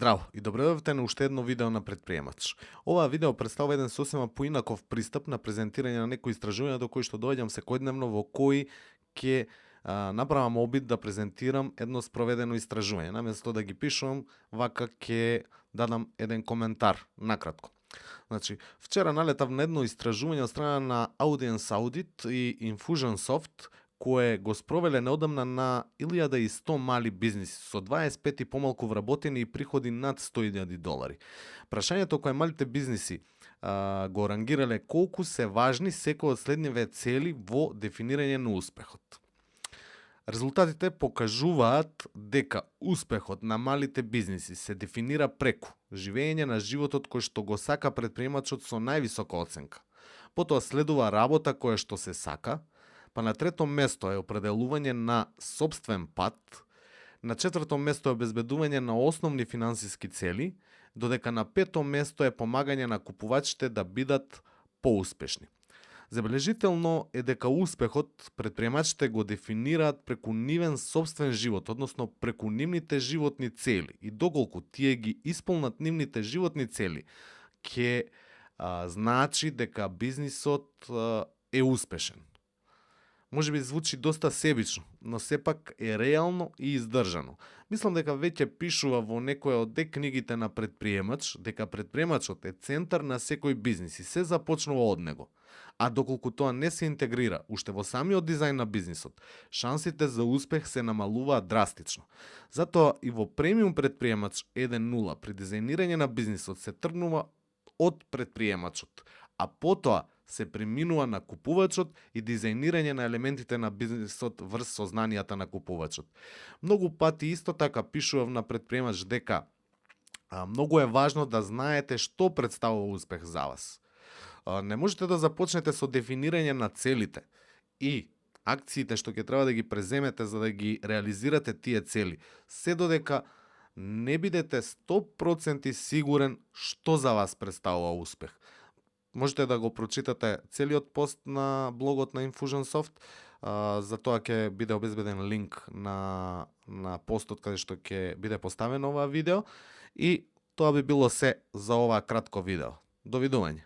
Здраво и добре дојдовте на уште едно видео на Предприемач. Оваа видео представува еден сосема поинаков пристап на презентирање на некои истражувања до кои што доаѓам секојдневно, во кои ќе направам обид да презентирам едно спроведено истражување. Наместо да ги пишувам, вака ќе дадам еден коментар накратко. Значи, вчера налетав на едно истражување од страна на Audience Audit и Infusionsoft, кое го спровеле неодамна на 1100 мали бизниси со 25 и помалку вработени и приходи над $100,000. Прашањето кое малите бизниси го рангирале колку се важни секој од следниве цели во дефинирање на успехот. Резултатите покажуваат дека успехот на малите бизниси се дефинира преку живење на животот кој што го сака предприемачот со највисока оценка. Потоа следува работа која што се сака, па на трето место е определување на сопствен пат, на четврто место е обезбедување на основни финансиски цели, додека на пето место е помагање на купувачите да бидат поуспешни. Забележително е дека успехот предприемачите го дефинираат преку нивен сопствен живот, односно преку нивните животни цели. И доколку тие ги исполнат нивните животни цели, ќе значи дека бизнисот е успешен. Може би звучи доста себично, но сепак е реално и издржано. Мислам дека веќе пишува во некоја од книгите на Предприемач дека предприемачот е центар на секој бизнис и се започнува од него. А доколку тоа не се интегрира уште во самиот дизајн на бизнисот, шансите за успех се намалуваат драстично. Затоа и во премиум Предприемач 1.0 при дизајнирање на бизнисот се тргнува од предприемачот, а потоа се преминува на купувачот и дизајнирање на елементите на бизнисот врз сознанијата на купувачот. Многу пати исто така пишував на Предприемач дека многу е важно да знаете што представува успех за вас. Не можете да започнете со дефинирање на целите и акциите што ќе треба да ги преземете за да ги реализирате тие цели, се додека не бидете 100% сигурен што за вас представува успех. Можете да го прочитате целиот пост на блогот на Infusionsoft, за тоа ќе биде обезбеден линк на постот каде што ќе биде поставено ова видео и тоа би било се за ова кратко видео. Довидување.